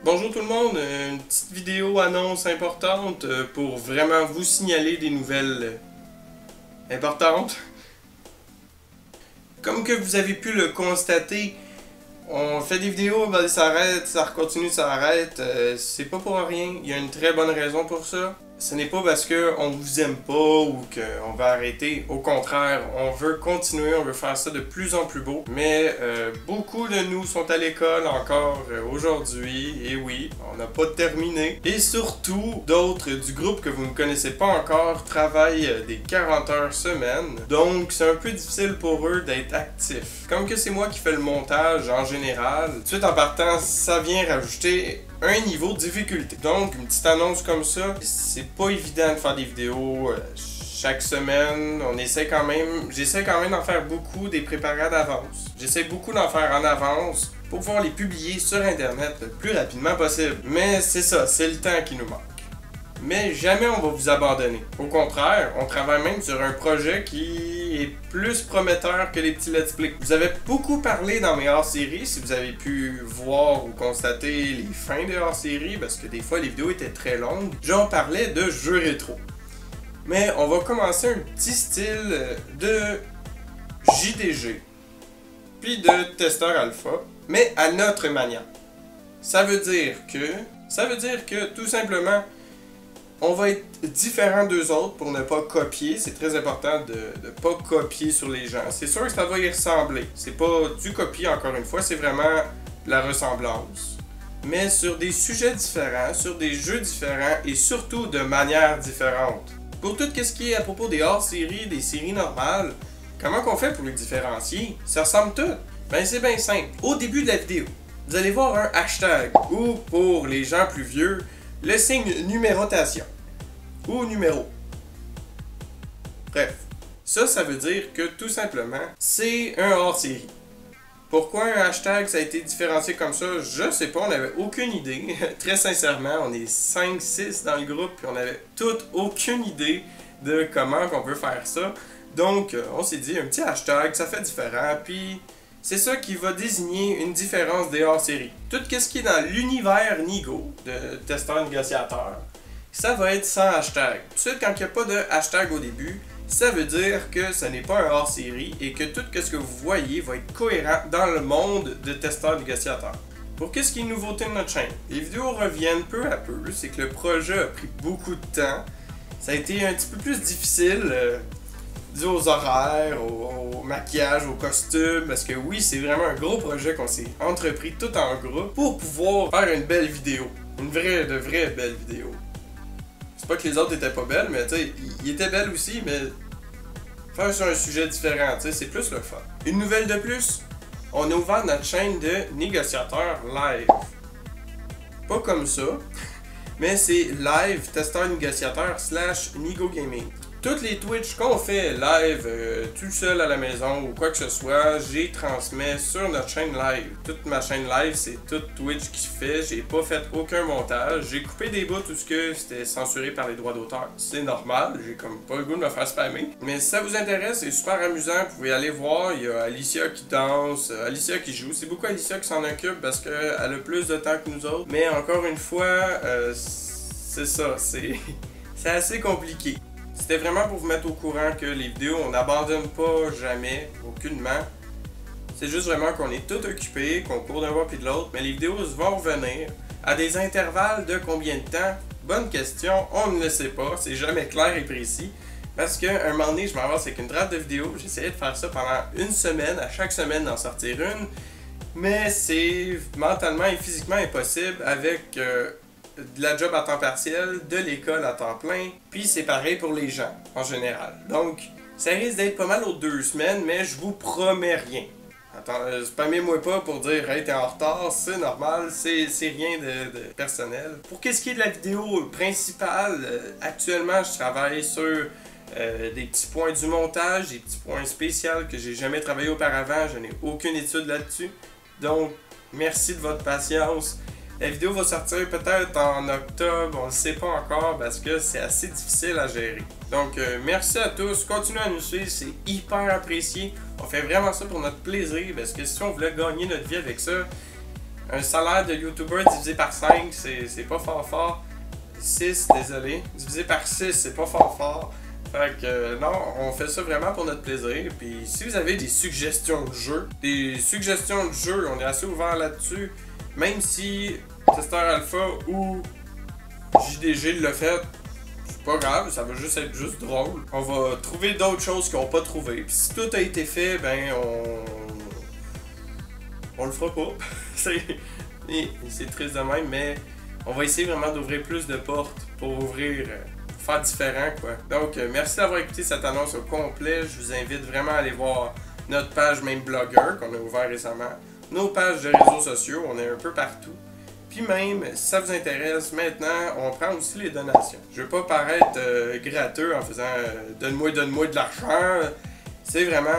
Bonjour tout le monde, une petite vidéo annonce importante pour vraiment vous signaler des nouvelles importantes. Comme que vous avez pu le constater, on fait des vidéos, ben, ça arrête, ça continue, ça arrête. C'est pas pour rien, il y a une très bonne raison pour ça. Ce n'est pas parce qu'on vous aime pas ou qu'on va arrêter. Au contraire, on veut continuer, on veut faire ça de plus en plus beau. Mais beaucoup de nous sont à l'école encore aujourd'hui. Et oui, on n'a pas terminé. Et surtout, d'autres du groupe que vous ne connaissez pas encore travaillent des 40 heures semaine. Donc, c'est un peu difficile pour eux d'être actifs. Comme que c'est moi qui fais le montage en général, tout de suite en partant, ça vient rajouter un niveau de difficulté. Donc, une petite annonce comme ça, c'est pas évident de faire des vidéos chaque semaine. J'essaie quand même d'en faire beaucoup, des préparer d'avance. J'essaie beaucoup d'en faire en avance pour pouvoir les publier sur Internet le plus rapidement possible. Mais c'est ça, c'est le temps qui nous manque. Mais jamais on va vous abandonner. Au contraire, on travaille même sur un projet qui est plus prometteur que les petits let's play. Vous avez beaucoup parlé dans mes hors-séries, si vous avez pu voir ou constater les fins des hors-séries, parce que des fois les vidéos étaient très longues. J'en parlais de jeux rétro. Mais on va commencer un petit style de JDG, puis de testeur alpha, mais à notre manière. Ça veut dire que tout simplement, on va être différent d'eux autres pour ne pas copier. C'est très important de ne pas copier sur les gens. C'est sûr que ça va y ressembler. C'est pas du copier encore une fois, c'est vraiment la ressemblance. Mais sur des sujets différents, sur des jeux différents et surtout de manière différente. Pour tout ce qui est à propos des hors-séries, des séries normales, comment qu'on fait pour les différencier? Ça ressemble tout. Ben c'est bien simple. Au début de la vidéo, vous allez voir un hashtag ou pour les gens plus vieux, le signe numérotation ou numéro. Bref, ça veut dire que tout simplement, c'est un hors-série. Pourquoi un hashtag ça a été différencié comme ça, je sais pas, on n'avait aucune idée. Très sincèrement, on est 5-6 dans le groupe et on n'avait toute aucune idée de comment on peut faire ça. Donc, on s'est dit un petit hashtag, ça fait différent, puis c'est ça qui va désigner une différence des hors-séries. Tout ce qui est dans l'univers Nigo, de testeur négociateur, ça va être sans hashtag. Tout de suite, quand il n'y a pas de hashtag au début, ça veut dire que ce n'est pas un hors-série et que tout ce que vous voyez va être cohérent dans le monde de testeur négociateur. Pour qu'est-ce qui est nouveauté de notre chaîne, les vidéos reviennent peu à peu, c'est que le projet a pris beaucoup de temps. Ça a été un petit peu plus difficile, dû aux horaires, au maquillage, aux costumes, parce que oui, c'est vraiment un gros projet qu'on s'est entrepris tout en groupe pour pouvoir faire une belle vidéo. Une vraie belle vidéo. C'est pas que les autres étaient pas belles, mais tu sais, ils étaient belles aussi, mais faire sur un sujet différent, tu sais, c'est plus le fun. Une nouvelle de plus, on a ouvert notre chaîne de négociateurs live. Pas comme ça, mais c'est live testeur négociateur / Nigo Gaming. Toutes les Twitch qu'on fait live, tout seul à la maison ou quoi que ce soit, j'ai transmets sur notre chaîne live. Toute ma chaîne live, c'est tout Twitch qui fait. J'ai pas fait aucun montage. J'ai coupé des bouts tout ce que c'était censuré par les droits d'auteur. C'est normal, j'ai comme pas le goût de me faire spammer. Mais si ça vous intéresse, c'est super amusant. Vous pouvez aller voir. Il y a Alicia qui danse, Alicia qui joue. C'est beaucoup Alicia qui s'en occupe parce qu'elle a plus de temps que nous autres. Mais encore une fois, c'est ça, c'est assez compliqué. C'était vraiment pour vous mettre au courant que les vidéos, on n'abandonne pas jamais, aucunement. C'est juste vraiment qu'on est tout occupé, qu'on court d'un bord puis de l'autre, mais les vidéos vont revenir à des intervalles de combien de temps? Bonne question, on ne le sait pas, c'est jamais clair et précis. Parce qu'à un moment donné, je m'avance avec une drape de vidéos, j'essayais de faire ça pendant une semaine, à chaque semaine d'en sortir une, mais c'est mentalement et physiquement impossible avec de la job à temps partiel, de l'école à temps plein, puis c'est pareil pour les gens, en général. Donc, ça risque d'être pas mal aux 2 semaines, mais je vous promets rien. Attends, spammez-moi pas pour dire « Hey, t'es en retard », c'est normal, c'est rien de personnel. Pour qu'est-ce qui est de la vidéo principale, actuellement, je travaille sur des petits points du montage, des petits points spéciaux que j'ai jamais travaillé auparavant, je n'ai aucune étude là-dessus. Donc, merci de votre patience. La vidéo va sortir peut-être en octobre, on ne le sait pas encore parce que c'est assez difficile à gérer. Donc merci à tous, continuez à nous suivre, c'est hyper apprécié. On fait vraiment ça pour notre plaisir parce que si on voulait gagner notre vie avec ça, Un salaire de YouTuber divisé par 5, c'est pas fort fort. 6, désolé. Divisé par 6, c'est pas fort fort. Fait que non, on fait ça vraiment pour notre plaisir. Puis si vous avez des suggestions de jeux, on est assez ouvert là-dessus. Même si Tester Alpha ou JDG l'a fait, c'est pas grave, ça va juste être juste drôle. On va trouver d'autres choses qu'ils n'ont pas trouvé. Puis si tout a été fait, ben on le fera pas. c'est triste de même, mais on va essayer vraiment d'ouvrir plus de portes pour ouvrir, faire différent quoi. Donc merci d'avoir écouté cette annonce au complet. Je vous invite vraiment à aller voir notre page Même Blogger qu'on a ouvert récemment, nos pages de réseaux sociaux, on est un peu partout. Puis même, si ça vous intéresse, maintenant, on prend aussi les donations. Je veux pas paraître gratteux en faisant donne-moi de l'argent. C'est vraiment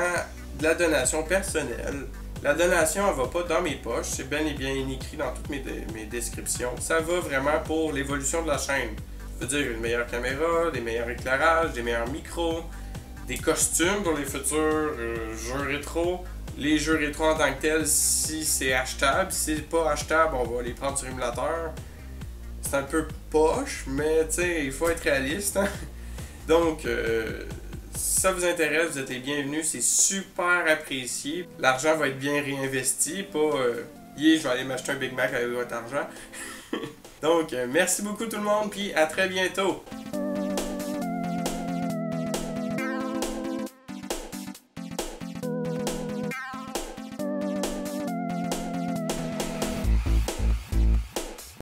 de la donation personnelle. La donation, elle va pas dans mes poches, c'est bien et bien écrit dans toutes mes descriptions. Ça va vraiment pour l'évolution de la chaîne. Ça veut dire une meilleure caméra, des meilleurs éclairages, des meilleurs micros, des costumes pour les futurs jeux rétro. Les jeux rétro en tant que tels, si c'est achetable, si c'est pas achetable, on va les prendre sur émulateur. C'est un peu poche, mais tu sais, il faut être réaliste. Hein? Donc, si ça vous intéresse, vous êtes les bienvenus, c'est super apprécié. L'argent va être bien réinvesti, pas je vais aller m'acheter un Big Mac avec votre argent. Donc, merci beaucoup tout le monde, puis à très bientôt!